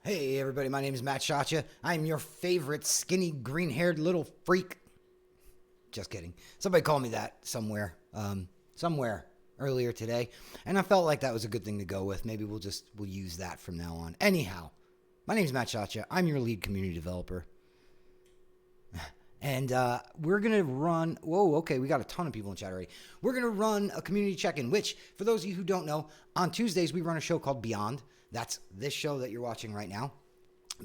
Hey everybody, my name is Mattshotcha. I'm your favorite skinny green-haired little freak. Just kidding. Somebody called me that somewhere earlier today, and I felt like that was a good thing to go with. Maybe we'll use that from now on. Anyhow, my name is Mattshotcha. I'm your lead community developer. And we're going to run... Whoa, okay, we got a ton of people in chat already. We're going to run a community check-in, which, for those of you who don't know, on Tuesdays we run a show called Beyond. That's this show that you're watching right now.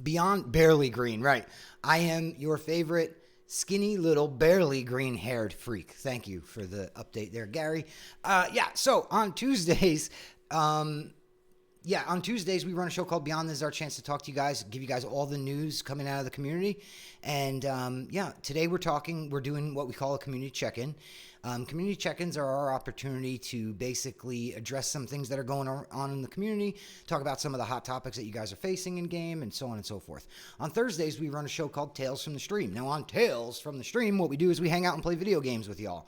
Beyond Barely Green, right. I am your favorite skinny little barely green-haired freak. Thank you for the update there, Gary. So on Tuesdays... on Tuesdays, we run a show called Beyond. This is our chance to talk to you guys, give you guys all the news coming out of the community. And, today we're doing what we call a community check-in. Community check-ins are our opportunity to basically address some things that are going on in the community, talk about some of the hot topics that you guys are facing in game, and so on and so forth. On Thursdays, we run a show called Tales from the Stream. Now, on Tales from the Stream, what we do is we hang out and play video games with y'all.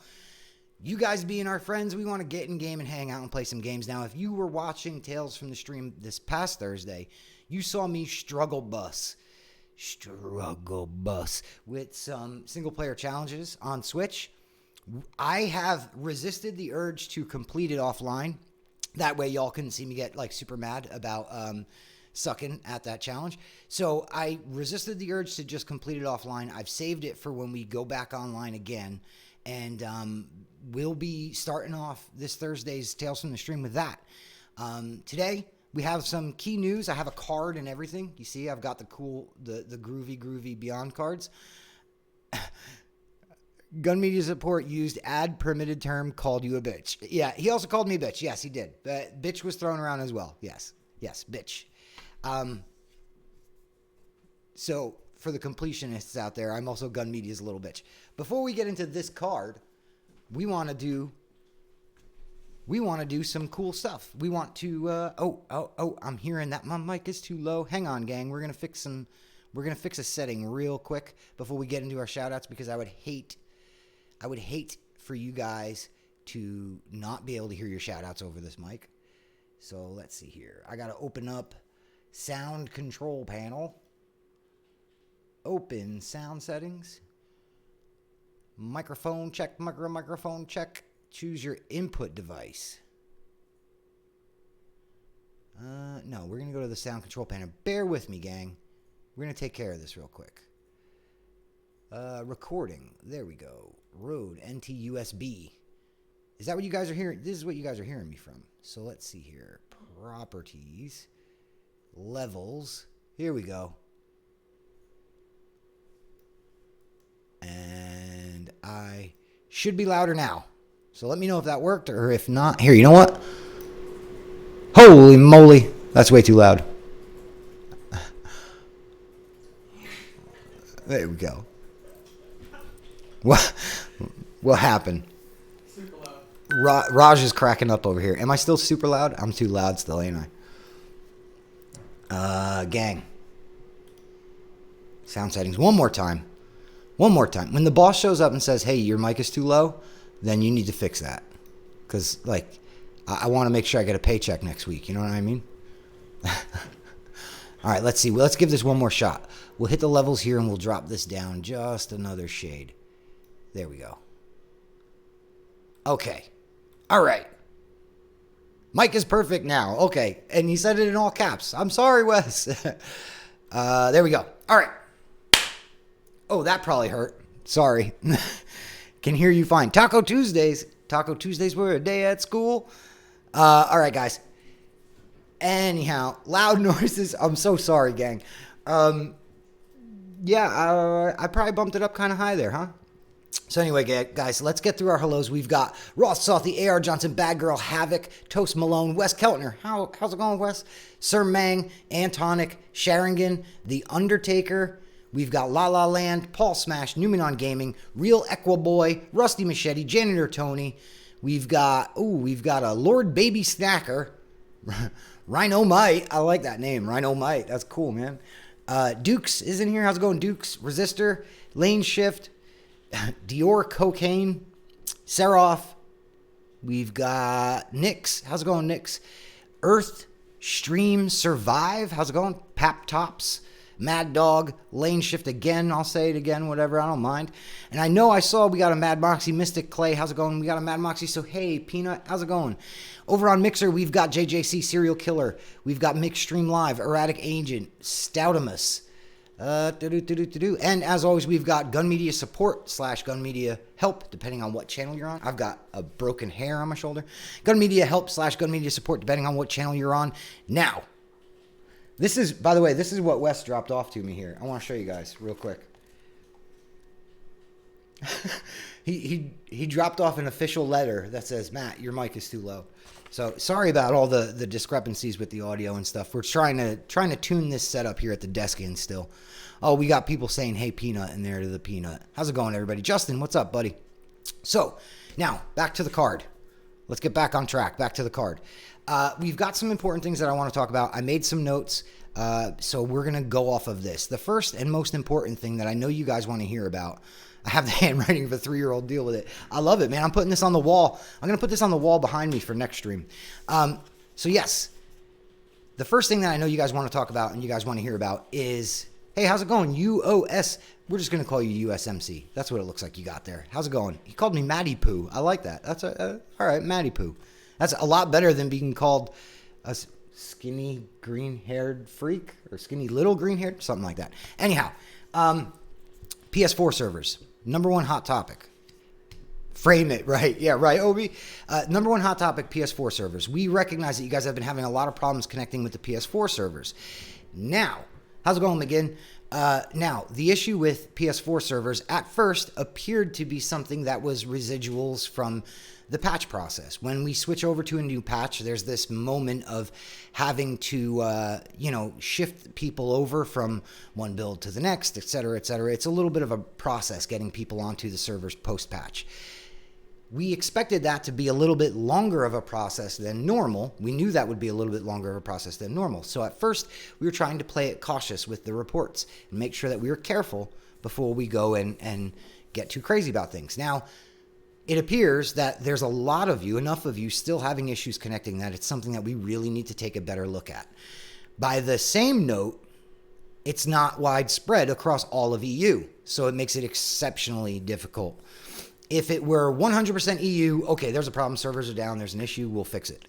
You guys being our friends, we want to get in game and hang out and play some games. Now, if you were watching Tales from the Stream this past Thursday, you saw me struggle bus with some single-player challenges on Switch. I have resisted the urge to complete it offline. That way, y'all couldn't see me get, super mad about sucking at that challenge. So I resisted the urge to just complete it offline. I've saved it for when we go back online again. And we'll be starting off this Thursday's Tales from the Stream with that. Today, we have some key news. I have a card and everything. You see, I've got the cool, the groovy Beyond cards. Gun Media Support used ad permitted term, called you a bitch. Yeah, he also called me a bitch. Yes, he did. Bitch was thrown around as well. Yes, bitch. So, for the completionists out there, I'm also Gun Media's little bitch. Before we get into this card, we want to do some cool stuff. We want to I'm hearing that my mic is too low. Hang on, gang. We're going to fix a setting real quick before we get into our shout outs, because I would hate for you guys to not be able to hear your shout outs over this mic. So, let's see here. I got to open up sound control panel. Open sound settings. Microphone check, microphone check. Choose your input device. No, we're going to go to the sound control panel. Bear with me, gang. We're going to take care of this real quick. Recording. There we go. Rode NT USB. Is that what you guys are hearing? This is what you guys are hearing me from. So let's see here. Properties. Levels. Here we go. And I should be louder now. So let me know if that worked, or if not. Here, you know what? Holy moly. That's way too loud. There we go. What happened? Super loud. Raj is cracking up over here. Am I still super loud? I'm too loud still, ain't I? Gang. Sound settings. One more time. When the boss shows up and says, hey, your mic is too low, then you need to fix that. Because, I want to make sure I get a paycheck next week. You know what I mean? All right, let's see. Let's give this one more shot. We'll hit the levels here and we'll drop this down just another shade. There we go. Okay. All right. Mic is perfect now. Okay. And he said it in all caps. I'm sorry, Wes. There we go. All right. Oh, that probably hurt. Sorry. Can hear you fine. Taco Tuesdays. Taco Tuesdays were a day at school. All right, guys. Anyhow, loud noises. I'm so sorry, gang. I probably bumped it up kind of high there, huh? So anyway, guys, let's get through our hellos. We've got Ross Salty, A.R. Johnson, Bad Girl, Havoc, Toast Malone, Wes Keltner. How's it going, Wes? Sir Mang, Antonic, Sharingan, The Undertaker. We've got La La Land, Paul Smash, Numenon Gaming, Real Equiboy, Rusty Machete, Janitor Tony. We've got a Lord Baby Snacker, Rhino Mite. I like that name, Rhino Mite. That's cool, man. Dukes is in here. How's it going, Dukes? Resistor, Lane Shift, Dior Cocaine, Seraph. We've got Nix. How's it going, Nix? Earth Stream Survive. How's it going? Pap Tops. Mad Dog, Lane Shift again. I'll say it again, whatever. I don't mind. And I know I saw we got a Mad Moxie, Mystic Clay. How's it going? We got a Mad Moxie. So, hey, Peanut, how's it going? Over on Mixer, we've got JJC, Serial Killer. We've got Mix Stream Live, Erratic Agent, Stoutimus. And as always, we've got Gun Media Support / Gun Media Help, depending on what channel you're on. I've got a broken hair on my shoulder. Gun Media Help / Gun Media Support, depending on what channel you're on. Now, this is, by the way, this is what Wes dropped off to me here. I want to show you guys real quick. He dropped off an official letter that says, Matt, your mic is too low. So sorry about all the discrepancies with the audio and stuff. We're trying to tune this setup here at the desk in still. Oh, we got people saying, hey, Peanut, in there to the Peanut. How's it going, everybody? Justin, what's up, buddy? So now back to the card. Let's get back on track. Back to the card. We've got some important things that I want to talk about. I made some notes, so we're going to go off of this. The first and most important thing that I know you guys want to hear about, I have the handwriting of a 3-year-old. Deal with it. I love it, man. I'm putting this on the wall. I'm going to put this on the wall behind me for next stream. So yes, the first thing that I know you guys want to talk about and you guys want to hear about is, hey, how's it going? UOS. We're just going to call you USMC. That's what it looks like you got there. How's it going? He called me Matty Poo. I like that. That's all right, Matty Poo. That's a lot better than being called a skinny green-haired freak or skinny little green-haired, something like that. Anyhow, PS4 servers, #1 hot topic. Frame it, right? Yeah, right, Obi. #1 hot topic, PS4 servers. We recognize that you guys have been having a lot of problems connecting with the PS4 servers. Now, how's it going, McGinn? Now, the issue with PS4 servers at first appeared to be something that was residuals from the patch process. When we switch over to a new patch, there's this moment of having to, shift people over from one build to the next, et cetera, et cetera. It's a little bit of a process getting people onto the servers post-patch. We expected that to be a little bit longer of a process than normal. We knew that would be a little bit longer of a process than normal. So at first, we were trying to play it cautious with the reports and make sure that we were careful before we go and get too crazy about things. Now, it appears that there's a lot of you, enough of you, still having issues connecting that it's something that we really need to take a better look at. By the same note, it's not widespread across all of EU, so it makes it exceptionally difficult. If it were 100% EU, okay, there's a problem, servers are down, there's an issue, we'll fix it.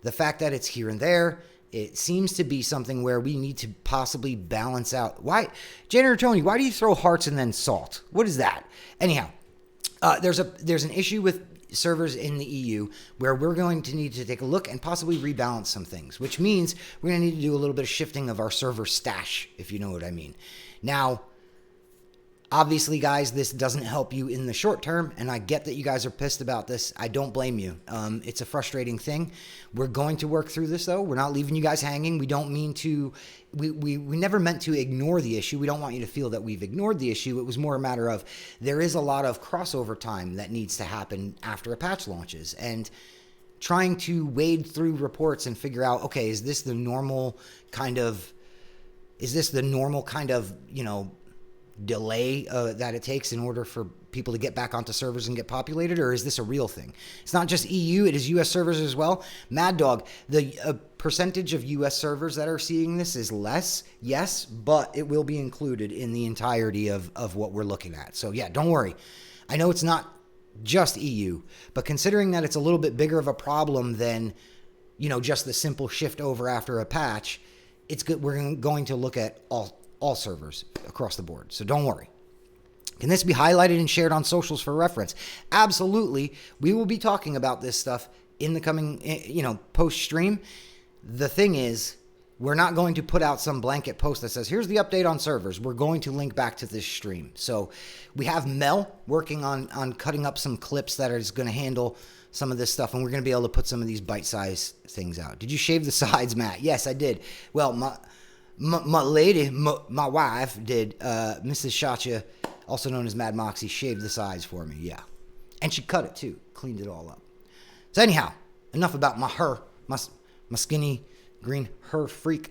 The fact that it's here and there, it seems to be something where we need to possibly balance out. Why, Janitor Tony, why do you throw hearts and then salt? What is that? Anyhow, there's an issue with servers in the EU where we're going to need to take a look and possibly rebalance some things, which means we're going to need to do a little bit of shifting of our server stash, if you know what I mean. Now, obviously, guys, this doesn't help you in the short term, and I get that you guys are pissed about this. I don't blame you. It's a frustrating thing. We're going to work through this, though. We're not leaving you guys hanging. We don't mean to... We never meant to ignore the issue. We don't want you to feel that we've ignored the issue. It was more a matter of there is a lot of crossover time that needs to happen after a patch launches, and trying to wade through reports and figure out, okay, is this the normal kind of, delay that it takes in order for people to get back onto servers and get populated, or is this a real thing? It's not just EU, it is US servers as well. Mad Dog, the percentage of US servers that are seeing this is less, yes, but it will be included in the entirety of what we're looking at. So yeah, don't worry. I know it's not just EU, but considering that it's a little bit bigger of a problem than, just the simple shift over after a patch, it's good. We're going to look at all servers across the board. So don't worry. Can this be highlighted and shared on socials for reference? Absolutely. We will be talking about this stuff in the coming, post stream. The thing is, we're not going to put out some blanket post that says, here's the update on servers. We're going to link back to this stream. So we have Mel working on cutting up some clips that is going to handle some of this stuff, and we're going to be able to put some of these bite-sized things out. Did you shave the sides, Matt? Yes, I did. Well, my lady, my wife did, Mrs. Shotcha, also known as Mad Moxie, shaved the sides for me, yeah. And she cut it too, cleaned it all up. So anyhow, enough about my skinny green her freak.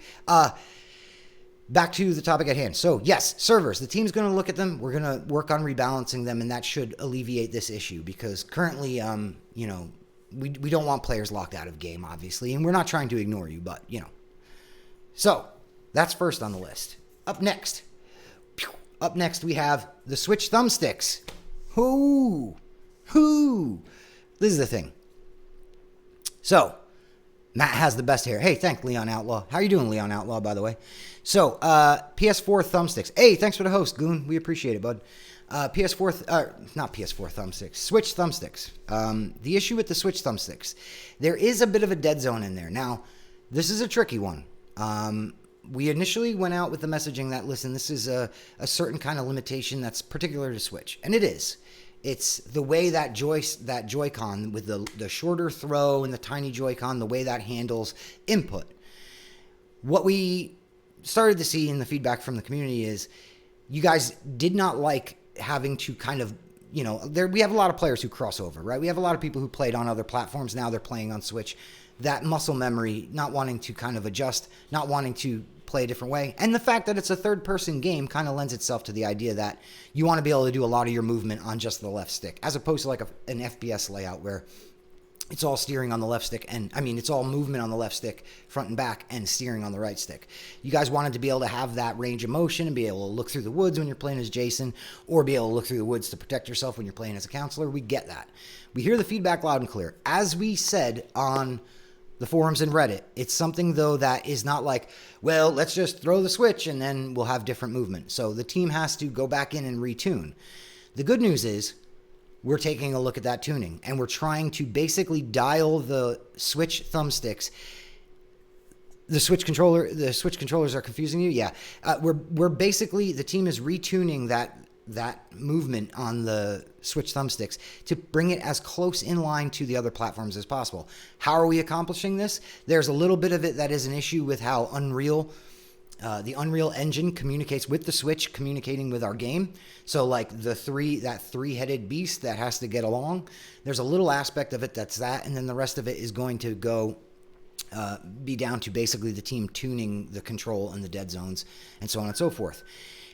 Back to the topic at hand. So yes, servers, the team's going to look at them. We're going to work on rebalancing them, and that should alleviate this issue because currently, we don't want players locked out of game, obviously, and we're not trying to ignore you, but, you know. So, that's first on the list. Up next, we have the Switch thumbsticks. Whoo! This is the thing. So, Matt has the best hair. Hey, thanks, Leon Outlaw. How you doing, Leon Outlaw, by the way? So, PS4 thumbsticks. Hey, thanks for the host, Goon. We appreciate it, bud. Not PS4 thumbsticks, Switch thumbsticks. The issue with the Switch thumbsticks, there is a bit of a dead zone in there. Now, this is a tricky one. We initially went out with the messaging that, listen, this is a certain kind of limitation that's particular to Switch. And it is. It's the way that Joy-Con, with the shorter throw and the tiny Joy-Con, the way that handles input. What we started to see in the feedback from the community is you guys did not like having to kind of, you know, we have a lot of players who cross over, right? We have a lot of people who played on other platforms. Now they're playing on Switch. That muscle memory, not wanting to kind of adjust, not wanting to play a different way. And the fact that it's a third-person game kind of lends itself to the idea that you want to be able to do a lot of your movement on just the left stick, as opposed to like an FPS layout where it's all steering on the left stick, and it's all movement on the left stick, front and back, and steering on the right stick. You guys wanted to be able to have that range of motion and be able to look through the woods when you're playing as Jason, or be able to look through the woods to protect yourself when you're playing as a counselor. We get that. We hear the feedback loud and clear. As we said on the forums and Reddit, it's something, though, that is not like, well, let's just throw the Switch and then we'll have different movement. So the team has to go back in and retune. The good news is we're taking a look at that tuning, and we're trying to basically dial the Switch thumbsticks. The Switch controllers are confusing you? Yeah. We're basically, the team is retuning that movement on the Switch thumbsticks to bring it as close in line to the other platforms as possible. How are we accomplishing this? There's a little bit of it that is an issue with how the Unreal Engine communicates with the Switch, communicating with our game. So like that three-headed beast that has to get along, there's a little aspect of it that's that, and then the rest of it is going to go be down to basically the team tuning the control and the dead zones and so on and so forth.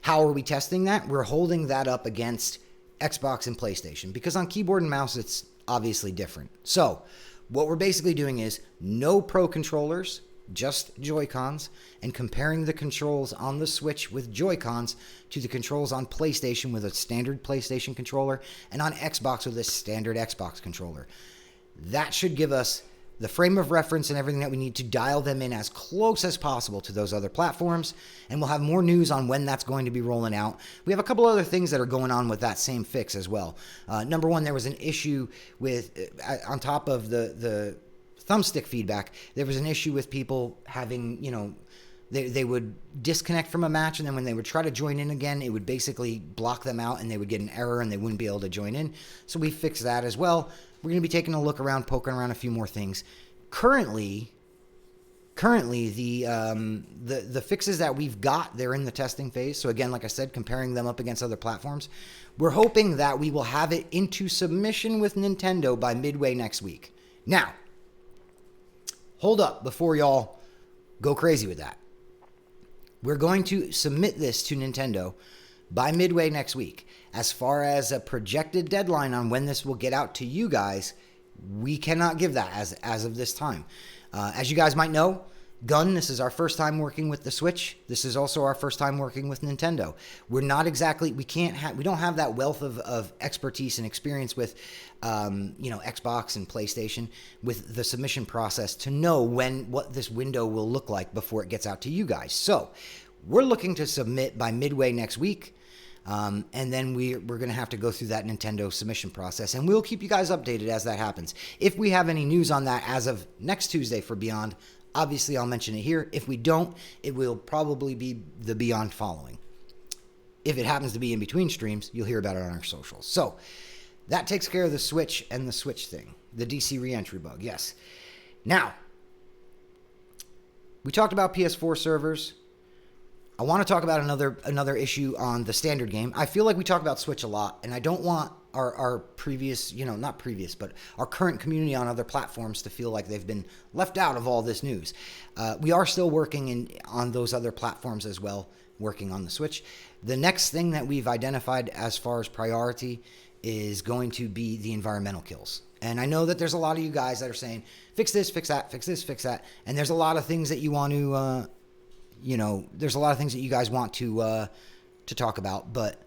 How are we testing that? We're holding that up against Xbox and PlayStation, because on keyboard and mouse it's obviously different. So what we're basically doing is no Pro controllers, just Joy-Cons, and comparing the controls on the Switch with Joy-Cons to the controls on PlayStation with a standard PlayStation controller, and on Xbox with a standard Xbox controller. That should give us the frame of reference and everything that we need to dial them in as close as possible to those other platforms, and we'll have more news on when that's going to be rolling out. We have a couple other things that are going on with that same fix as well. Number one, there was an issue with, on top of the thumbstick feedback, there was an issue with people having, they would disconnect from a match, and then when they would try to join in again, it would basically block them out and they would get an error and they wouldn't be able to join in. So we fixed that as well. We're going to be taking a look around, poking around a few more things. Currently the fixes that we've got, they're in the testing phase. So again, like I said, comparing them up against other platforms. We're hoping that we will have it into submission with Nintendo by midway next week. Now, hold up before y'all go crazy with that. We're going to submit this to Nintendo by midway next week. As far as a projected deadline on when this will get out to you guys, we cannot give that as of this time. As you guys might know, Gun, this is our first time working with the Switch. This is also our first time working with Nintendo. We don't have that wealth of expertise and experience with, Xbox and PlayStation with the submission process to know what this window will look like before it gets out to you guys. So we're looking to submit by midway next week. And then we're going to have to go through that Nintendo submission process, and we'll keep you guys updated as that happens. If we have any news on that as of next Tuesday for Beyond, obviously I'll mention it here. If we don't, it will probably be the Beyond following. If it happens to be in between streams, you'll hear about it on our socials. So that takes care of the Switch and the Switch thing, the DC reentry bug. Yes. Now, we talked about PS4 servers. I want to talk about another issue on the standard game. I feel like we talk about Switch a lot, and I don't want our previous, not previous, but our current community on other platforms to feel like they've been left out of all this news. We are still working on those other platforms as well, working on the Switch. The next thing that we've identified as far as priority is going to be the environmental kills. And I know that there's a lot of you guys that are saying, fix this, fix that, fix this, fix that. And there's a lot of things that you want to, there's a lot of things that you guys want to talk about. But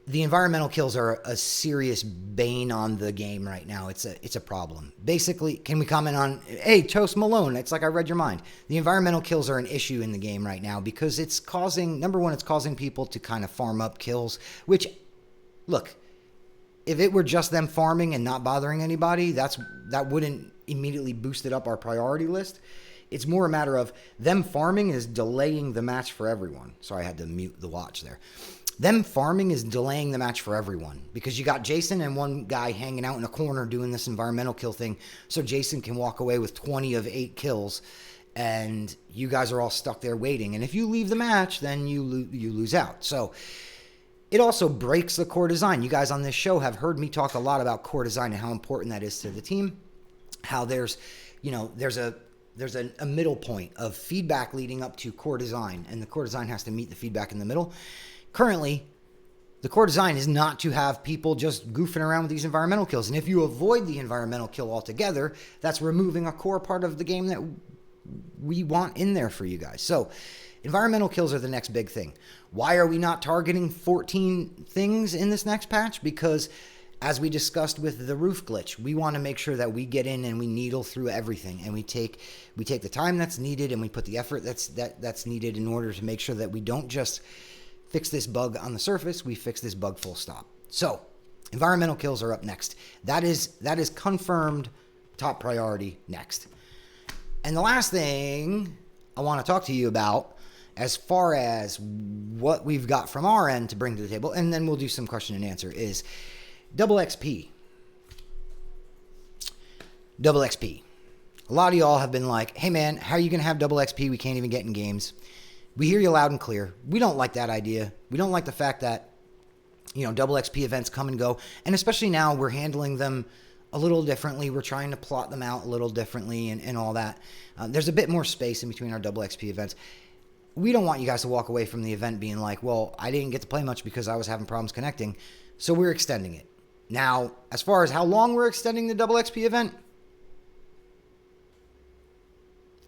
the environmental kills are a serious bane on the game right now. It's a problem. Basically, can we comment on, hey, Toast Malone, it's like I read your mind. The environmental kills are an issue in the game right now because it's causing, number one, it's causing people to kind of farm up kills, which, look, if it were just them farming and not bothering anybody, that wouldn't immediately boost it up our priority list. It's more a matter of them farming is delaying the match for everyone. Sorry, I had to mute the watch there. Them farming is delaying the match for everyone because you got Jason and one guy hanging out in a corner doing this environmental kill thing so Jason can walk away with 20 of 8 kills and you guys are all stuck there waiting. And if you leave the match, then you lose out. So it also breaks the core design. You guys on this show have heard me talk a lot about core design and how important that is to the team. How there's a middle point of feedback leading up to core design, and the core design has to meet the feedback in the middle. Currently, the core design is not to have people just goofing around with these environmental kills. And if you avoid the environmental kill altogether, that's removing a core part of the game that we want in there for you guys. So environmental kills are the next big thing. Why are we not targeting 14 things in this next patch? Because as we discussed with the roof glitch, we want to make sure that we get in and we needle through everything, and we take the time that's needed and we put the effort that's needed in order to make sure that we don't just fix this bug on the surface, we fix this bug full stop. So environmental kills are up next. That is confirmed top priority next. And the last thing I want to talk to you about, as far as what we've got from our end to bring to the table, and then we'll do some question and answer, is double XP. Double XP. A lot of y'all have been like, hey man, how are you going to have double XP? We can't even get in games. We hear you loud and clear. We don't like that idea. We don't like the fact that, double XP events come and go. And especially now we're handling them a little differently. We're trying to plot them out a little differently and all that. There's a bit more space in between our double XP events. We don't want you guys to walk away from the event being like, well, I didn't get to play much because I was having problems connecting. So we're extending it. Now, as far as how long we're extending the double XP event,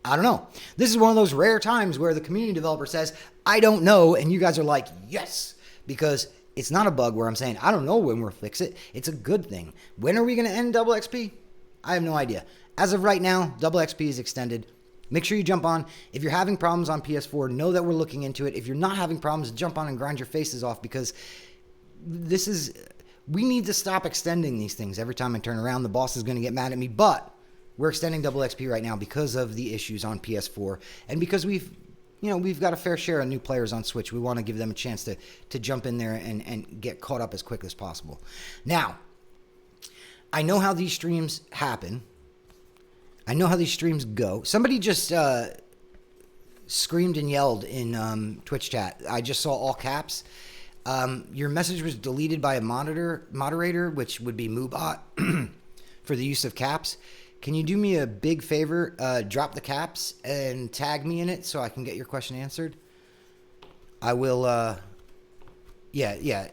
I don't know. This is one of those rare times where the community developer says, I don't know, and you guys are like, yes, because it's not a bug where I'm saying, I don't know when we'll fix it. It's a good thing. When are we going to end double XP? I have no idea. As of right now, double XP is extended. Make sure you jump on. If you're having problems on PS4, know that we're looking into it. If you're not having problems, jump on and grind your faces off, because we need to stop extending these things. Every time I turn around, the boss is going to get mad at me, but we're extending double XP right now because of the issues on PS4 and because we've got a fair share of new players on Switch. We want to give them a chance to jump in there and get caught up as quick as possible. Now, I know how these streams happen. I know how these streams go. Somebody just screamed and yelled in Twitch chat. I just saw all caps. Your message was deleted by a moderator, which would be Moobot, for the use of caps. Can you do me a big favor? Drop the caps and tag me in it so I can get your question answered. I will, yeah.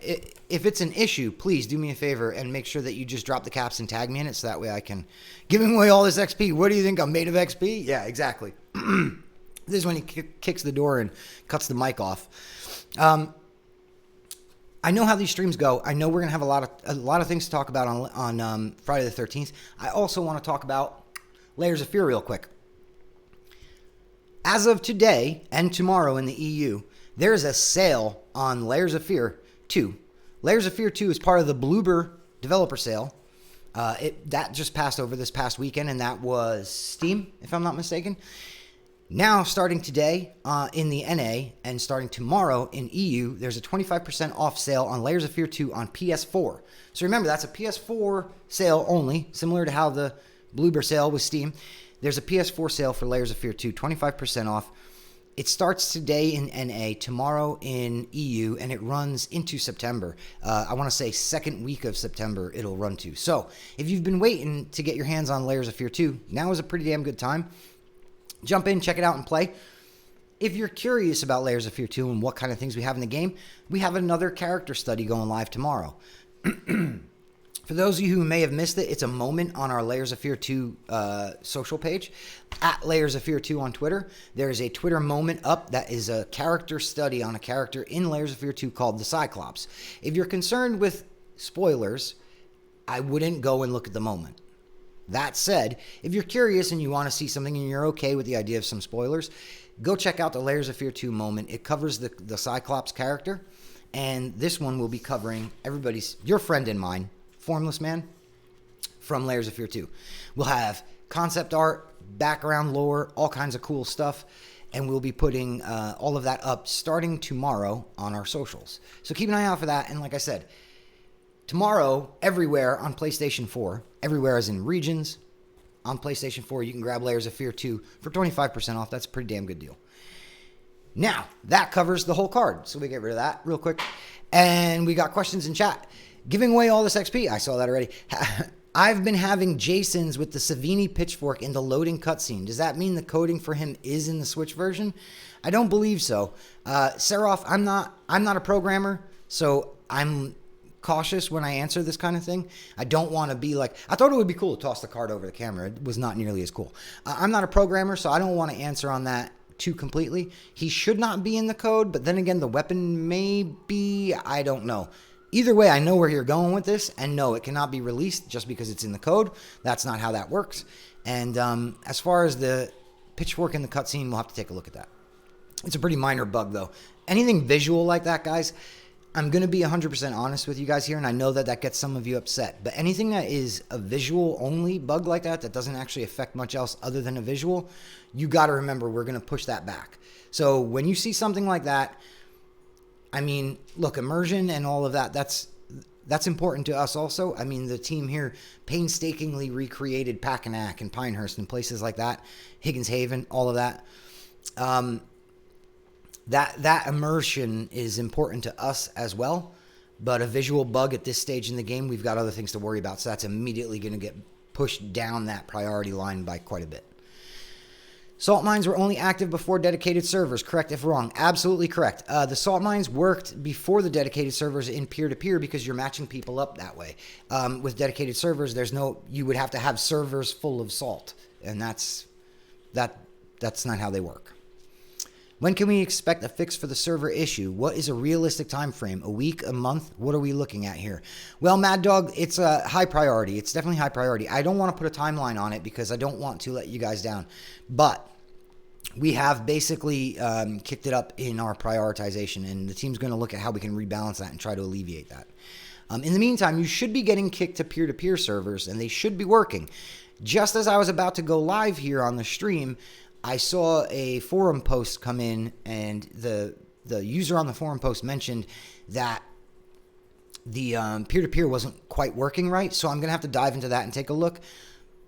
If it's an issue, please do me a favor and make sure that you just drop the caps and tag me in it so that way I can give away all this XP. What do you think? I'm made of XP? Yeah, exactly. This is when he kicks the door and cuts the mic off. I know how these streams go. I know we're gonna have a lot of things to talk about on Friday the 13th. I also want to talk about Layers of Fear real quick. As of today and tomorrow in the EU, there is a sale on Layers of Fear 2. Layers of Fear 2 is part of the Bloober developer sale. That just passed over this past weekend, and that was Steam, if I'm not mistaken. Now, starting today in the NA and starting tomorrow in EU, there's a 25% off sale on Layers of Fear 2 on PS4. So remember, that's a PS4 sale only, similar to how the Bloober sale was Steam. There's a PS4 sale for Layers of Fear 2, 25% off. It starts today in NA, tomorrow in EU, and it runs into September. I want to say second week of September it'll run to. So if you've been waiting to get your hands on Layers of Fear 2, now is a pretty damn good time. Jump in, check it out, and play. If you're curious about Layers of Fear 2 and what kind of things we have in the game, we have another character study going live tomorrow. For those of you who may have missed it, it's a moment on our Layers of Fear 2 social page, at Layers of Fear 2 on Twitter. There is a Twitter moment up that is a character study on a character in Layers of Fear 2 called the Cyclops. If you're concerned with spoilers, I wouldn't go and look at the moment. That said, if you're curious and you want to see something and you're okay with the idea of some spoilers, go check out the Layers of Fear 2 moment. It covers the Cyclops character, and this one will be covering your friend and mine, Formless Man, from Layers of Fear 2. We'll have concept art, background lore, all kinds of cool stuff, and we'll be putting all of that up starting tomorrow on our socials. So keep an eye out for that, and like I said, tomorrow, everywhere on PlayStation 4, everywhere as in regions, on PlayStation 4, you can grab Layers of Fear 2 for 25% off. That's a pretty damn good deal. Now, that covers the whole card, so we get rid of that real quick. And we got questions in chat. Giving away all this XP. I saw that already. I've been having Jason's with the Savini pitchfork in the loading cutscene. Does that mean the coding for him is in the Switch version? I don't believe so. Seraph, I'm not a programmer, so I'm cautious when I answer this kind of thing. I don't want to be like, I thought it would be cool to toss the card over the camera. It was not nearly as cool. I'm not a programmer, so I don't want to answer on that too completely. He should not be in the code, but then again, the weapon may be. I don't know. Either way, I know where you're going with this, and no, it cannot be released just because it's in the code. That's not how that works. And as far as the pitchfork in the cutscene, we'll have to take a look at that. It's a pretty minor bug, though. Anything visual like that, guys, I'm going to be 100% honest with you guys here, and I know that that gets some of you upset. But anything that is a visual-only bug like that, that doesn't actually affect much else other than a visual, you got to remember we're going to push that back. So when you see something like that, I mean, look, immersion and all of that, that's important to us also. I mean, the team here painstakingly recreated Packanack and Pinehurst and places like that, Higgins Haven, all of that. That immersion is important to us as well, but a visual bug at this stage in the game, we've got other things to worry about, so that's immediately going to get pushed down that priority line by quite a bit. Salt mines were only active before dedicated servers. Correct if wrong. Absolutely correct. The salt mines worked before the dedicated servers in peer-to-peer because you're matching people up that way. With dedicated servers, you would have to have servers full of salt, and that's not how they work. When can we expect a fix for the server issue? What is a realistic time frame? A week, a month? What are we looking at here? Well, Mad Dog, it's a high priority. It's definitely high priority. I don't want to put a timeline on it because I don't want to let you guys down. But we have basically kicked it up in our prioritization, and the team's going to look at how we can rebalance that and try to alleviate that. In the meantime, you should be getting kicked to peer-to-peer servers, and they should be working. Just as I was about to go live here on the stream, I saw a forum post come in, and the user on the forum post mentioned that the peer-to-peer wasn't quite working right, so I'm going to have to dive into that and take a look.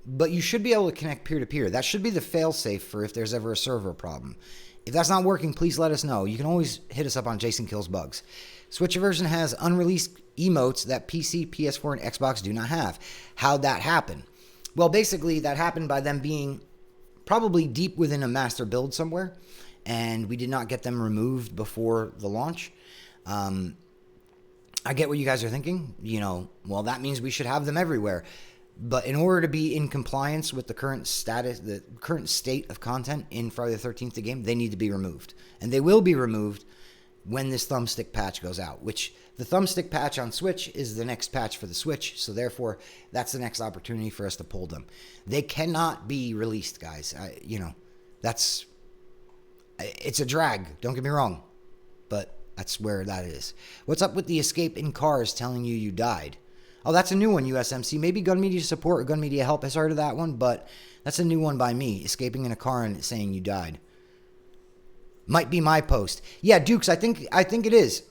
But you should be able to connect peer-to-peer. That should be the fail-safe for if there's ever a server problem. If that's not working, please let us know. You can always hit us up on Jason Kills Bugs. Switch version has unreleased emotes that PC, PS4, and Xbox do not have. How'd that happen? Well, basically, that happened by them being probably deep within a master build somewhere, and we did not get them removed before the launch. I get what you guys are thinking. Well, that means we should have them everywhere. But in order to be in compliance with the current status, the current state of content in Friday the 13th, the game, they need to be removed. And they will be removed when this thumbstick patch goes out, which the thumbstick patch on Switch is the next patch for the Switch. So therefore, that's the next opportunity for us to pull them. They cannot be released, guys. It's a drag. Don't get me wrong. But that's where that is. What's up with the escape in cars telling you died? Oh, that's a new one, USMC. Maybe Gun Media Support or Gun Media Help has heard of that one, but that's a new one by me. Escaping in a car and saying you died. Might be my post. Yeah, Dukes, I think it is.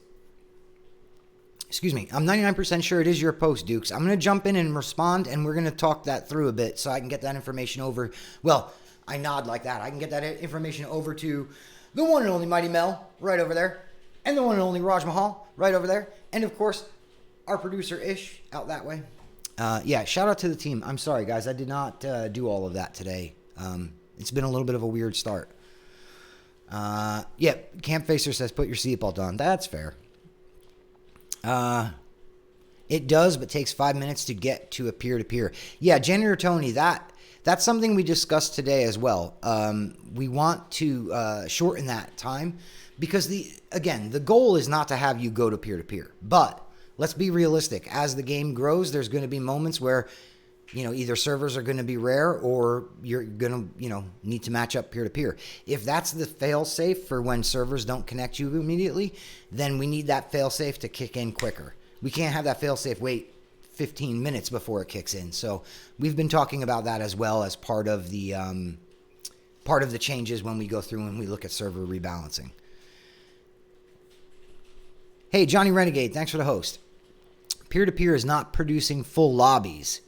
Excuse me. I'm 99% sure it is your post, Dukes. I'm going to jump in and respond, and we're going to talk that through a bit so I can get that information over. Well, I nod like that. I can get that information over to the one and only Mighty Mel right over there, and the one and only Raj Mahal right over there, and of course, our producer Ish out that way. Yeah, shout out to the team. I'm sorry, guys. I did not do all of that today. It's been a little bit of a weird start. Yeah, Camp Facer says put your seatbelt on. That's fair. It does, but takes 5 minutes to get to a peer-to-peer. Yeah, Janitor Tony, that's something we discussed today as well. We want to shorten that time because the goal is not to have you go to peer-to-peer. But let's be realistic. As the game grows, there's going to be moments where, either servers are going to be rare or you're going to, need to match up peer-to-peer. If that's the fail-safe for when servers don't connect you immediately, then we need that fail-safe to kick in quicker. We can't have that fail-safe wait 15 minutes before it kicks in. So we've been talking about that as well as part of the changes when we go through and we look at server rebalancing. Hey, Johnny Renegade, thanks for the host. Peer-to-peer is not producing full lobbies,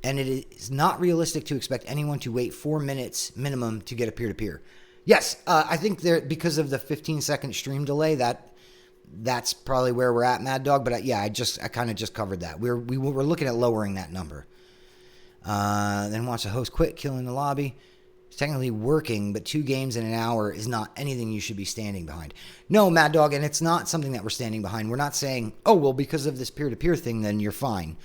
and it is not realistic to expect anyone to wait 4 minutes minimum to get a peer-to-peer. Yes, I think because of the 15-second stream delay, that's probably where we're at, Mad Dog. But I kind of just covered that. We're looking at lowering that number. Then watch the host quit, killing the lobby. It's technically working, but 2 games in an hour is not anything you should be standing behind. No, Mad Dog, and it's not something that we're standing behind. We're not saying, oh, well, because of this peer-to-peer thing, then you're fine.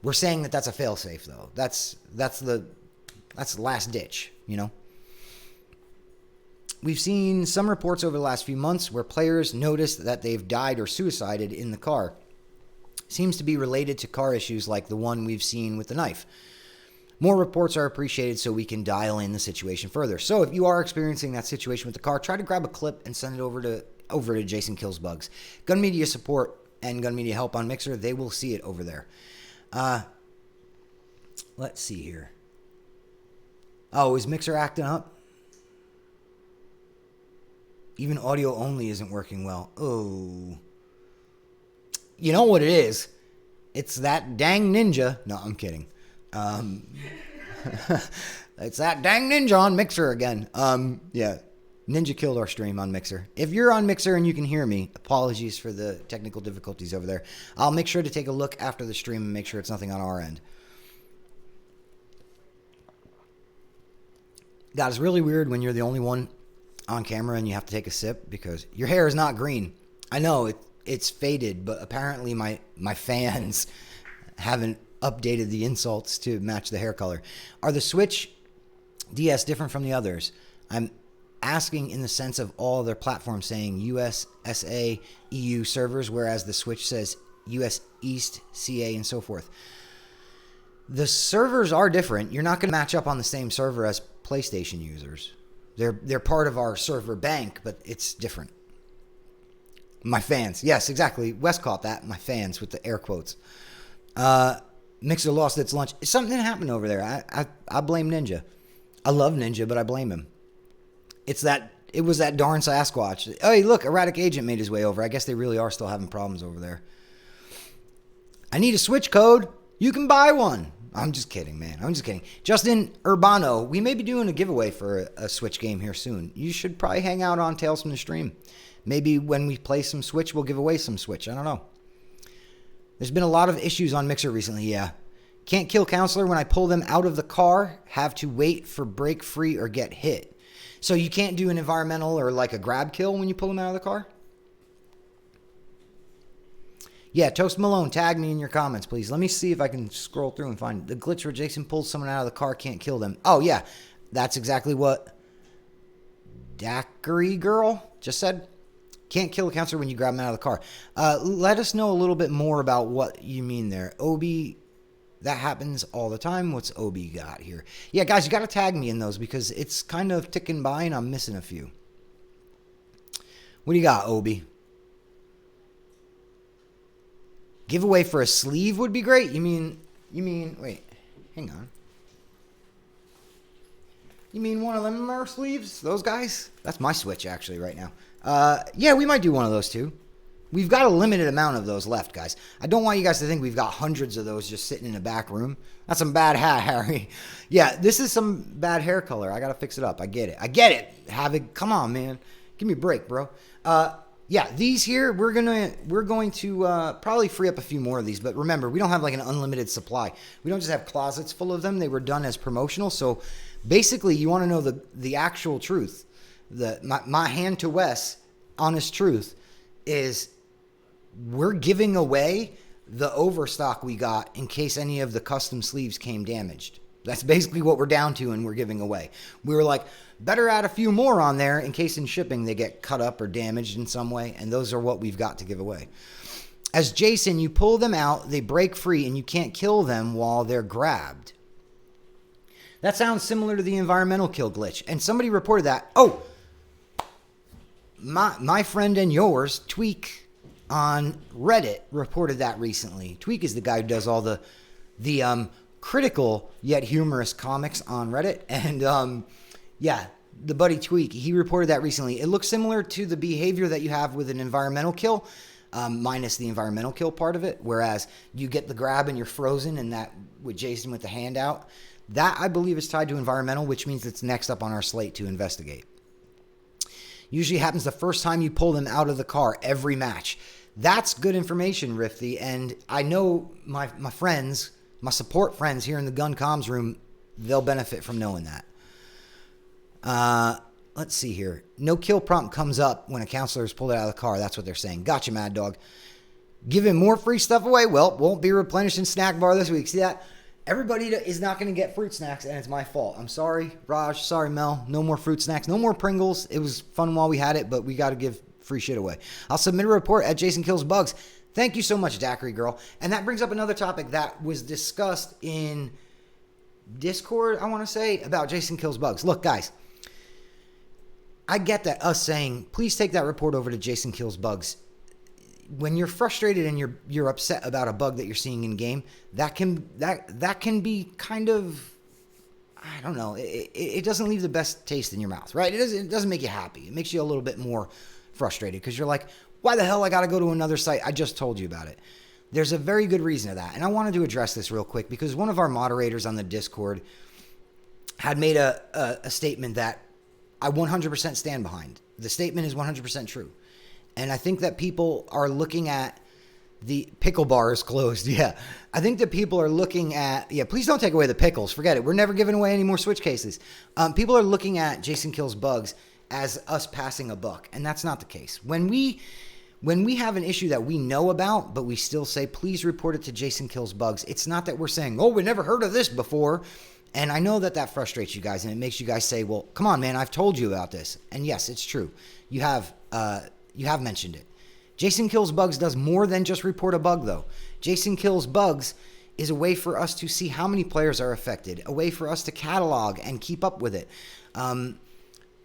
We're saying that that's a fail-safe, though. That's the last ditch, We've seen some reports over the last few months where players noticed that they've died or suicided in the car. Seems to be related to car issues like the one we've seen with the knife. More reports are appreciated so we can dial in the situation further. So if you are experiencing that situation with the car, try to grab a clip and send it over to Jason Kills Bugs. Gun Media support and Gun Media help on Mixer, they will see it over there. Let's see here. Oh, is Mixer acting up? Even audio only isn't working well. Oh. You know what it is? It's that dang ninja. No, I'm kidding. It's that dang ninja on Mixer again. Yeah. Ninja killed our stream on Mixer. If you're on Mixer and you can hear me, apologies for the technical difficulties over there. I'll make sure to take a look after the stream and make sure it's nothing on our end. God, it's really weird when you're the only one on camera and you have to take a sip because your hair is not green. I know it's faded, but apparently my fans haven't updated the insults to match the hair color. Are the Switch DS different from the others? I'm asking in the sense of all their platforms saying US, SA, EU servers, whereas the Switch says US East, CA, and so forth. The servers are different. You're not going to match up on the same server as PlayStation users. They're part of our server bank, but it's different. My fans. Yes, exactly. Wes caught that. My fans with the air quotes. Mixer lost its lunch. Something happened over there. I blame Ninja. I love Ninja, but I blame him. It was that darn Sasquatch. Oh, hey, look, Erratic Agent made his way over. I guess they really are still having problems over there. I need a Switch code. You can buy one. I'm just kidding, man. I'm just kidding. Justin Urbano, we may be doing a giveaway for a Switch game here soon. You should probably hang out on Tales from the Stream. Maybe when we play some Switch, we'll give away some Switch. I don't know. There's been a lot of issues on Mixer recently, yeah. Can't kill counselor when I pull them out of the car. Have to wait for break free or get hit. So you can't do an environmental or like a grab kill when you pull them out of the car? Yeah, Toast Malone, tag me in your comments, please. Let me see if I can scroll through and find the glitch where Jason pulls someone out of the car, can't kill them. Oh, yeah. That's exactly what Daiquiri Girl just said. Can't kill a counselor when you grab them out of the car. Let us know a little bit more about what you mean there. Obi, that happens all the time. What's Obi got here? Yeah, guys, you got to tag me in those because it's kind of ticking by and I'm missing a few. What do you got, Obi? Giveaway for a sleeve would be great. You mean, wait, hang on. You mean one of them are sleeves? Those guys? That's my Switch actually right now. Yeah, we might do one of those too. We've got a limited amount of those left, guys. I don't want you guys to think we've got hundreds of those just sitting in a back room. That's some bad hat, Harry. Yeah, this is some bad hair color. I got to fix it up. I get it. Come on, man. Give me a break, bro. Yeah, these here, we're going to probably free up a few more of these. But remember, we don't have like an unlimited supply. We don't just have closets full of them. They were done as promotional. So basically, you want to know the actual truth. My hand to Wes, honest truth, is we're giving away the overstock we got in case any of the custom sleeves came damaged. That's basically what we're down to and we're giving away. We were like, better add a few more on there in case in shipping they get cut up or damaged in some way, and those are what we've got to give away. As Jason, you pull them out, they break free, and you can't kill them while they're grabbed. That sounds similar to the environmental kill glitch, and somebody reported that. Oh, my friend and yours, Tweak, on Reddit reported that recently. Tweak is the guy who does all the critical yet humorous comics on Reddit, and yeah, the buddy Tweak, he reported that recently. It looks similar to the behavior that you have with an environmental kill, minus the environmental kill part of it, whereas you get the grab and you're frozen, and that with Jason with the hand out, that I believe is tied to environmental, which means it's next up on our slate to investigate. Usually happens the first time you pull them out of the car every match. That's good information, Rifty, and I know my friends, my support friends here in the gun comms room, they'll benefit from knowing that. Let's see here. No kill prompt comes up when a counselor is pulled out of the car. That's what they're saying. Gotcha, Mad Dog. Giving more free stuff away? Well, won't be replenished in snack bar this week. See that? Everybody is not going to get fruit snacks, and it's my fault. I'm sorry, Raj. Sorry, Mel. No more fruit snacks. No more Pringles. It was fun while we had it, but we got to give free shit away. I'll submit a report at Jason Kills Bugs. Thank you so much, Daiquiri Girl. And that brings up another topic that was discussed in Discord, I want to say, about Jason Kills Bugs. Look, guys, I get that us saying, please take that report over to Jason Kills Bugs. When you're frustrated and you're upset about a bug that you're seeing in game, that can be kind of, I don't know, it doesn't leave the best taste in your mouth, right? It doesn't make you happy. It makes you a little bit more frustrated because you're like, why the hell I got to go to another site? I just told you about it. There's a very good reason to that. And I wanted to address this real quick because one of our moderators on the Discord had made a statement that I 100% stand behind. The statement is 100% true. And I think that people are looking at the pickle bar is closed. Yeah. I think that people are looking at, please don't take away the pickles. Forget it. We're never giving away any more Switch cases. People are looking at Jason Kills Bugs as us passing a buck. And that's not the case. When we have an issue that we know about, but we still say, please report it to Jason Kills Bugs, it's not that we're saying, oh, we never heard of this before. And I know that frustrates you guys, and it makes you guys say, well, come on, man, I've told you about this. And yes, it's true. You have mentioned it. Jason Kills Bugs does more than just report a bug, though. Jason Kills Bugs is a way for us to see how many players are affected, a way for us to catalog and keep up with it.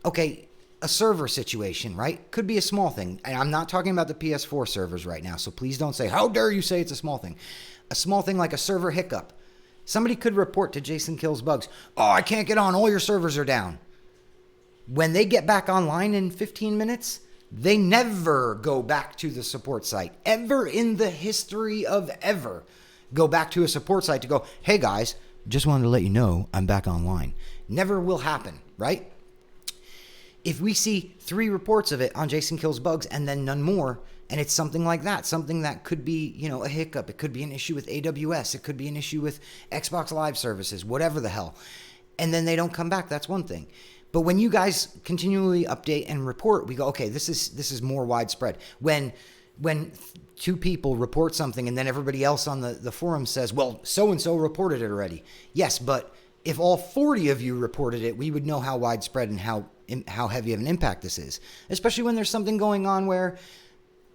Okay, a server situation, right? Could be a small thing. And I'm not talking about the PS4 servers right now, so please don't say, how dare you say it's a small thing. A small thing like a server hiccup. Somebody could report to Jason Kills Bugs, oh, I can't get on, all your servers are down. When they get back online in 15 minutes, they never go back to the support site. Ever in the history of ever go back to a support site to go, hey guys, just wanted to let you know I'm back online. Never will happen, right? If we see 3 reports of it on Jason Kills Bugs and then none more, and it's something like that, something that could be, a hiccup. It could be an issue with AWS. It could be an issue with Xbox Live services, whatever the hell. And then they don't come back. That's one thing. But when you guys continually update and report, we go, okay, this is more widespread. When 2 people report something and then everybody else on the forum says, well, so-and-so reported it already. Yes, but if all 40 of you reported it, we would know how widespread and how heavy of an impact this is, especially when there's something going on where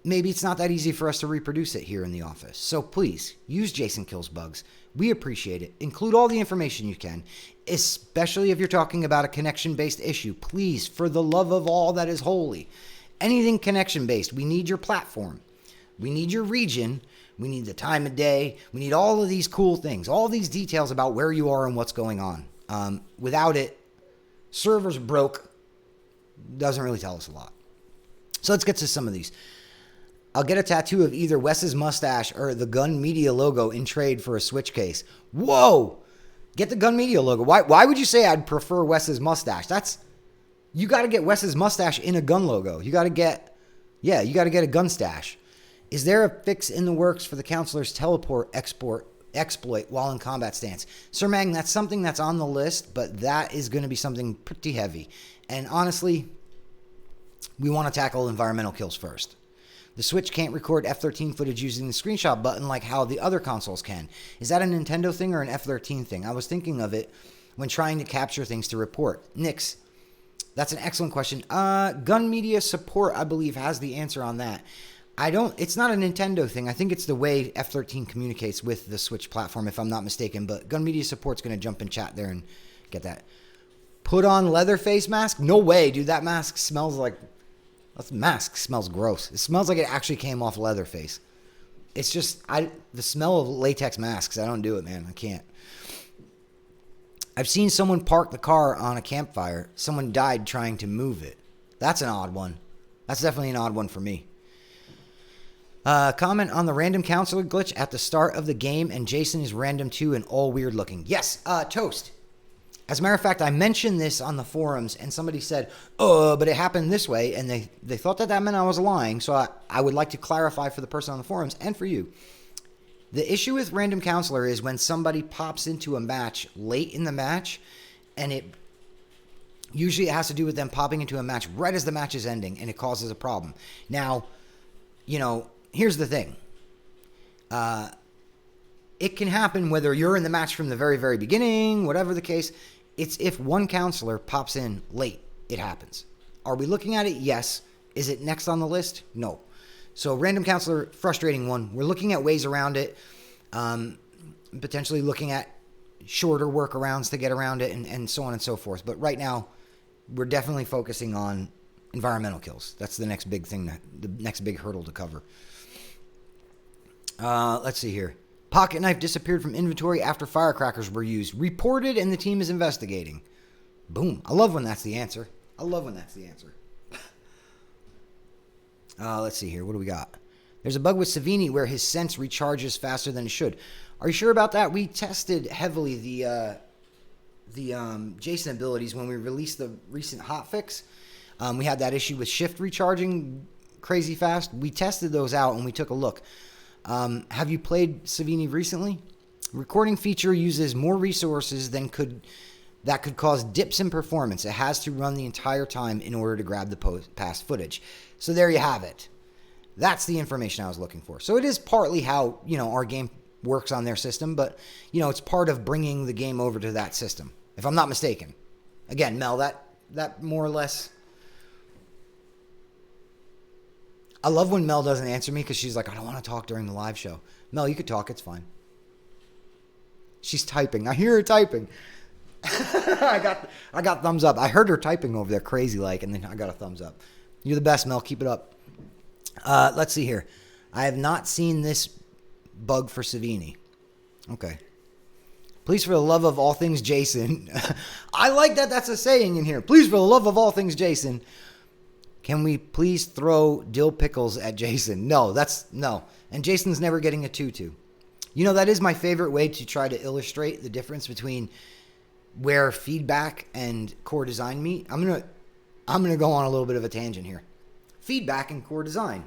maybe it's not that easy for us to reproduce it here in the office. So please, use Jason Kills Bugs. We appreciate it. Include all the information you can, especially if you're talking about a connection-based issue. Please, for the love of all that is holy, anything connection-based, we need your platform. We need your region. We need the time of day. We need all of these cool things, all these details about where you are and what's going on. Without it, servers broke. Doesn't really tell us a lot. So let's get to some of these. I'll get a tattoo of either Wes's mustache or the Gun Media logo in trade for a Switch case. Whoa! Get the Gun Media logo. Why would you say I'd prefer Wes's mustache? You got to get Wes's mustache in a gun logo. You got to get a gun stash. Is there a fix in the works for the counselor's teleport exploit while in combat stance? Sir Mang, that's something that's on the list, but that is going to be something pretty heavy. And honestly, we want to tackle environmental kills first. The Switch can't record F13 footage using the screenshot button like how the other consoles can. Is that a Nintendo thing or an F13 thing? I was thinking of it when trying to capture things to report. Nix, that's an excellent question. Gun Media Support, I believe, has the answer on that. It's not a Nintendo thing. I think it's the way F13 communicates with the Switch platform, if I'm not mistaken. But Gun Media Support's going to jump in chat there and get that. Put on leather face mask? No way, dude. That mask smells like... That mask smells gross. It smells like it actually came off Leatherface. It's just... the smell of latex masks, I don't do it, man. I can't. I've seen someone park the car on a campfire. Someone died trying to move it. That's an odd one. That's definitely an odd one for me. Comment on the random counselor glitch at the start of the game, and Jason is random too and all weird looking. Yes, Toast. As a matter of fact, I mentioned this on the forums, and somebody said, but it happened this way, and they thought that meant I was lying, so I would like to clarify for the person on the forums and for you. The issue with random counselor is when somebody pops into a match late in the match, and usually it has to do with them popping into a match right as the match is ending, and it causes a problem. Now, here's the thing. It can happen whether you're in the match from the very, very beginning, whatever the case. It's if one counselor pops in late, it happens. Are we looking at it? Yes. Is it next on the list? No. So random counselor, frustrating one. We're looking at ways around it, potentially looking at shorter workarounds to get around it, and so on and so forth. But right now, we're definitely focusing on environmental kills. That's the next big thing, the next big hurdle to cover. Let's see here. Pocket knife disappeared from inventory after firecrackers were used. Reported, and the team is investigating. Boom. I love when that's the answer. Let's see here. What do we got? There's a bug with Savini where his sense recharges faster than it should. Are you sure about that? We tested heavily the Jason abilities when we released the recent hotfix. We had that issue with shift recharging crazy fast. We tested those out and we took a look. Have you played Savini recently? Recording feature uses more resources than that could cause dips in performance. It has to run the entire time in order to grab the past footage. So there you have it. That's the information I was looking for. So it is partly how, our game works on their system, but, it's part of bringing the game over to that system, if I'm not mistaken. Again, Mel, that more or less... I love when Mel doesn't answer me because she's like, I don't want to talk during the live show. Mel, you could talk. It's fine. She's typing. I hear her typing. I got thumbs up. I heard her typing over there crazy like, and then I got a thumbs up. You're the best, Mel. Keep it up. Let's see here. I have not seen this bug for Savini. Okay. Please, for the love of all things Jason. I like that that's a saying in here. Please, for the love of all things Jason. Can we please throw dill pickles at Jason? No. And Jason's never getting a tutu. That is my favorite way to try to illustrate the difference between where feedback and core design meet. I'm gonna go on a little bit of a tangent here. Feedback and core design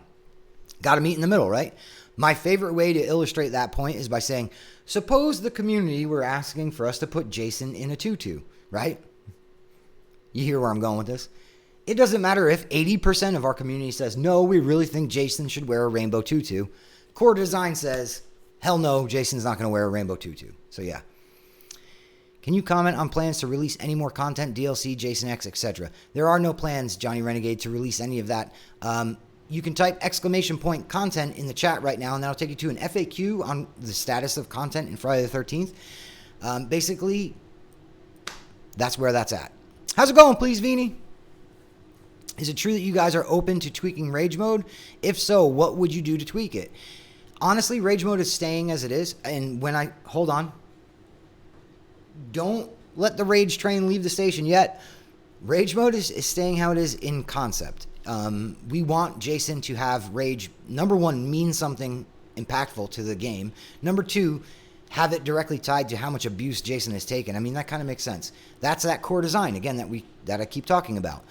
got to meet in the middle, right? My favorite way to illustrate that point is by saying, suppose the community were asking for us to put Jason in a tutu, right? You hear where I'm going with this? It doesn't matter if 80% of our community says, no, we really think Jason should wear a rainbow tutu. Core design says, hell no, Jason's not going to wear a rainbow tutu. So yeah. Can you comment on plans to release any more content, DLC, Jason X, etc.? There are no plans, Johnny Renegade, to release any of that. You can type !content in the chat right now, and that'll take you to an FAQ on the status of content in Friday the 13th. Basically, that's where that's at. How's it going, please, Vini? Is it true that you guys are open to tweaking rage mode? If so, what would you do to tweak it? Honestly, rage mode is staying as it is. And hold on. Don't let the rage train leave the station yet. Rage mode is staying how it is in concept. We want Jason to have rage, number one, mean something impactful to the game. Number two, have it directly tied to how much abuse Jason has taken. I mean, that kind of makes sense. That's that core design, again, that I keep talking about.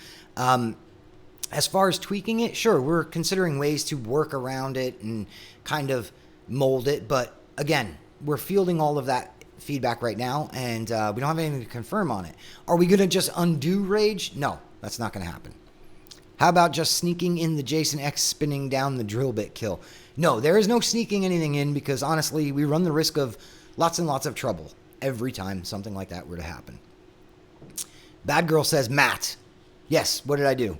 As far as tweaking it, sure, we're considering ways to work around it and kind of mold it. But again, we're fielding all of that feedback right now, and we don't have anything to confirm on it. Are we going to just undo rage? No, that's not going to happen. How about just sneaking in the Jason X spinning down the drill bit kill? No, there is no sneaking anything in because honestly, we run the risk of lots and lots of trouble every time something like that were to happen. Bad Girl says, Matt. Yes, what did I do?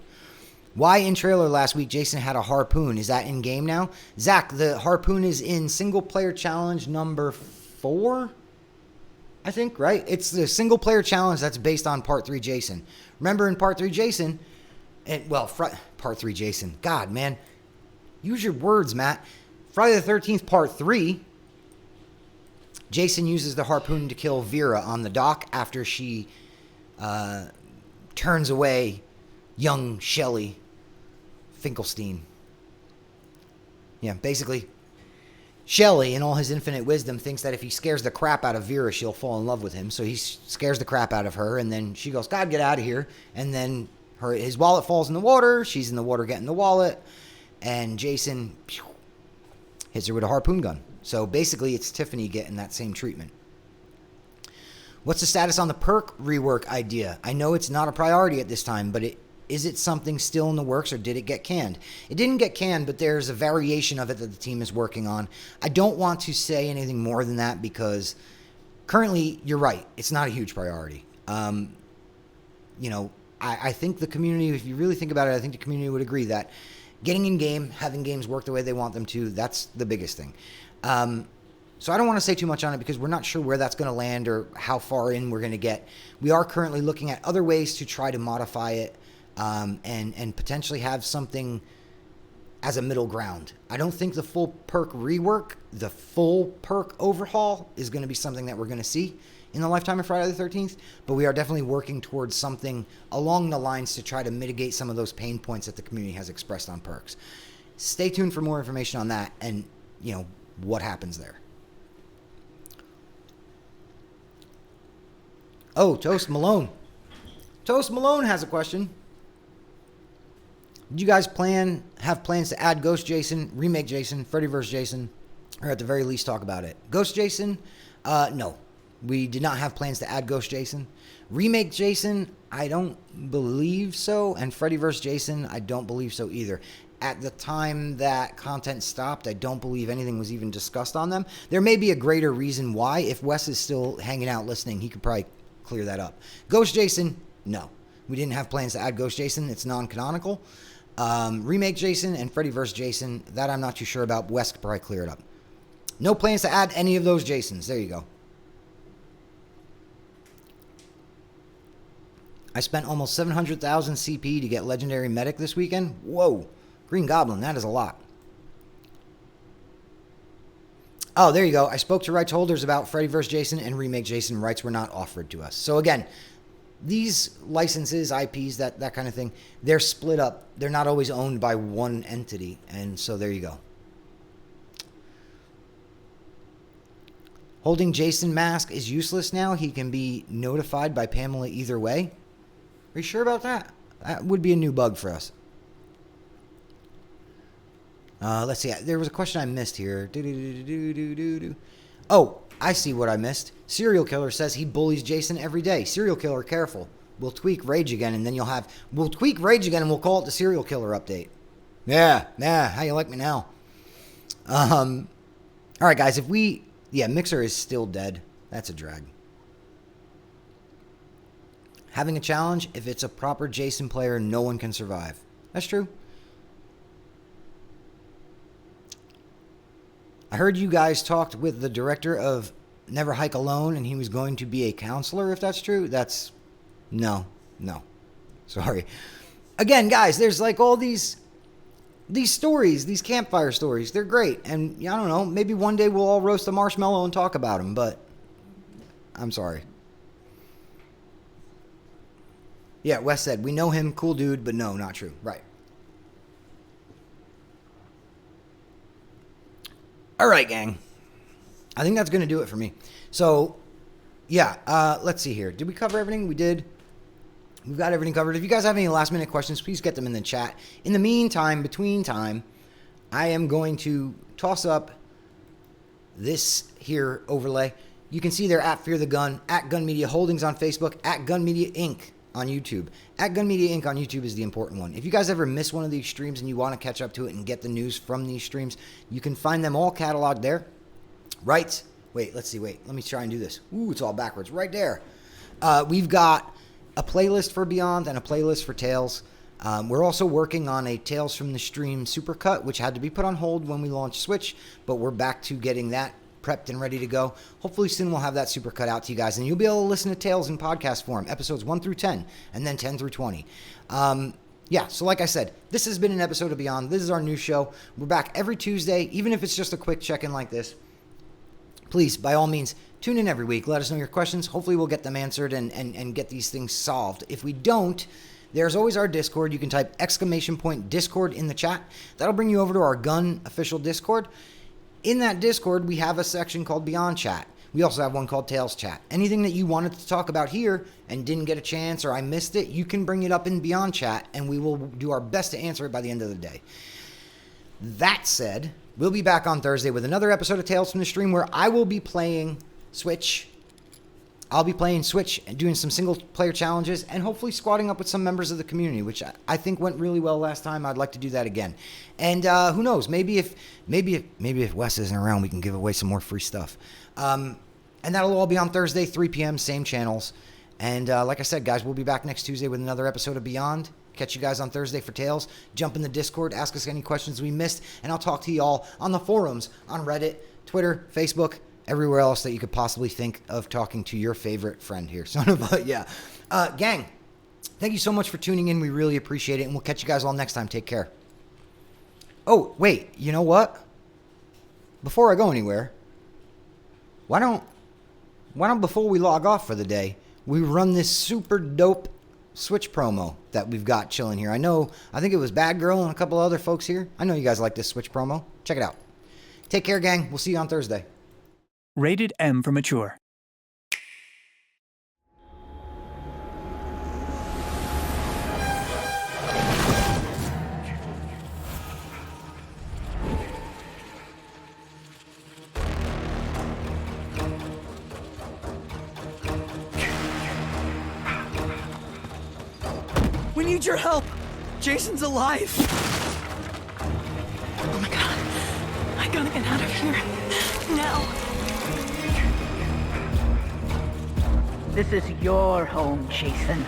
Why in trailer last week Jason had a harpoon? Is that in game now? Zach, the harpoon is in single player challenge number 4, I think, right? It's the single player challenge that's based on part 3 Jason. Remember in part 3 Jason, part 3 Jason. God, man. Use your words, Matt. Friday the 13th part 3, Jason uses the harpoon to kill Vera on the dock after she turns away young Shelley Finkelstein. Yeah, basically, Shelley, in all his infinite wisdom, thinks that if he scares the crap out of Vera, she'll fall in love with him. So he scares the crap out of her, and then she goes, God, get out of here. And then his wallet falls in the water. She's in the water getting the wallet. And Jason hits her with a harpoon gun. So basically, it's Tiffany getting that same treatment. What's the status on the perk rework idea? I know it's not a priority at this time, but is it something still in the works or did it get canned? It didn't get canned, but there's a variation of it that the team is working on. I don't want to say anything more than that because currently, you're right, it's not a huge priority. I think the community, if you really think about it, I think the community would agree that getting in game, having games work the way they want them to, that's the biggest thing. So I don't want to say too much on it because we're not sure where that's going to land or how far in we're going to get. We are currently looking at other ways to try to modify it and potentially have something as a middle ground. I don't think the full perk rework, the full perk overhaul is going to be something that we're going to see in the lifetime of Friday the 13th, but we are definitely working towards something along the lines to try to mitigate some of those pain points that the community has expressed on perks. Stay tuned for more information on that and, what happens there. Oh, Toast Malone. Toast Malone has a question. Did you guys have plans to add Ghost Jason, remake Jason, Freddy vs. Jason, or at the very least talk about it? Ghost Jason, no. We did not have plans to add Ghost Jason. Remake Jason, I don't believe so. And Freddy vs. Jason, I don't believe so either. At the time that content stopped, I don't believe anything was even discussed on them. There may be a greater reason why. If Wes is still hanging out listening, he could probably clear that up. Ghost Jason, no. We didn't have plans to add Ghost Jason. It's non-canonical. Remake Jason and Freddy vs. Jason, that I'm not too sure about. Wes could probably clear it up. No plans to add any of those Jasons. There you go. I spent almost 700,000 CP to get Legendary Medic this weekend. Whoa. Green Goblin, that is a lot. Oh, there you go. I spoke to rights holders about Freddy vs. Jason and Remake Jason. Rights were not offered to us. So again, these licenses, IPs, that kind of thing, they're split up. They're not always owned by one entity. And so there you go. Holding Jason mask is useless now. He can be notified by Pamela either way. Are you sure about that? That would be a new bug for us. Let's see. There was a question I missed here. Oh, I see what I missed. Serial Killer says he bullies Jason every day. Serial Killer, careful. We'll tweak Rage Again, and then we'll tweak Rage Again, and we'll call it the Serial Killer update. Yeah, how you like me now? All right, guys, Mixer is still dead. That's a drag. Having a challenge, if it's a proper Jason player, no one can survive. That's true. I heard you guys talked with the director of Never Hike Alone, and he was going to be a counselor, if that's true. No. Sorry. Again, guys, there's like all these stories, these campfire stories. They're great. And I don't know, maybe one day we'll all roast a marshmallow and talk about them, but I'm sorry. Yeah, Wes said, we know him, cool dude, but no, not true. Right. All right, gang. I think that's going to do it for me. So, yeah, let's see here. Did we cover everything? We did. We've got everything covered. If you guys have any last-minute questions, please get them in the chat. In the meantime, between time, I am going to toss up this here overlay. You can see there at Fear the Gun, at Gun Media Holdings on Facebook, at Gun Media Inc. on YouTube. At Gun Media Inc. on YouTube is the important one. If you guys ever miss one of these streams and you want to catch up to it and get the news from these streams, you can find them all cataloged there. Right? Wait, let's see. Wait, let me try and do this. Ooh, it's all backwards. Right there. We've got a playlist for Beyond and a playlist for Tales. We're also working on a Tales from the Stream supercut, which had to be put on hold when we launched Switch, but we're back to getting that prepped and ready to go. Hopefully soon we'll have that supercut out to you guys, and you'll be able to listen to Tales in podcast form, episodes 1 through 10, and then 10 through 20. Yeah, so like I said, this has been an episode of Beyond. This is our new show. We're back every Tuesday, even if it's just a quick check-in like this. Please, by all means, tune in every week. Let us know your questions. Hopefully we'll get them answered and get these things solved. If we don't, there's always our Discord. You can type !Discord in the chat. That'll bring you over to our Gun official Discord. In that Discord, we have a section called Beyond Chat. We also have one called Tales Chat. Anything that you wanted to talk about here and didn't get a chance or I missed it, you can bring it up in Beyond Chat, and we will do our best to answer it by the end of the day. That said, we'll be back on Thursday with another episode of Tales from the Stream where I will be playing Switch. I'll be playing Switch and doing some single-player challenges and hopefully squatting up with some members of the community, which I think went really well last time. I'd like to do that again. And who knows? Maybe if Wes isn't around, we can give away some more free stuff. And that'll all be on Thursday, 3 p.m., same channels. And like I said, guys, we'll be back next Tuesday with another episode of Beyond. Catch you guys on Thursday for Tales. Jump in the Discord, ask us any questions we missed, and I'll talk to you all on the forums, on Reddit, Twitter, Facebook, everywhere else that you could possibly think of talking to your favorite friend here. Gang, thank you so much for tuning in. We really appreciate it, and we'll catch you guys all next time. Take care. Oh, wait, you know what? Before I go anywhere, why don't before we log off for the day, we run this super dope Switch promo that we've got chilling here. I think it was Bad Girl and a couple other folks here. I know you guys like this Switch promo. Check it out. Take care, gang. We'll see you on Thursday. Rated M for mature. We need your help! Jason's alive! Oh my god. I gotta get out of here. Now. This is your home, Jason.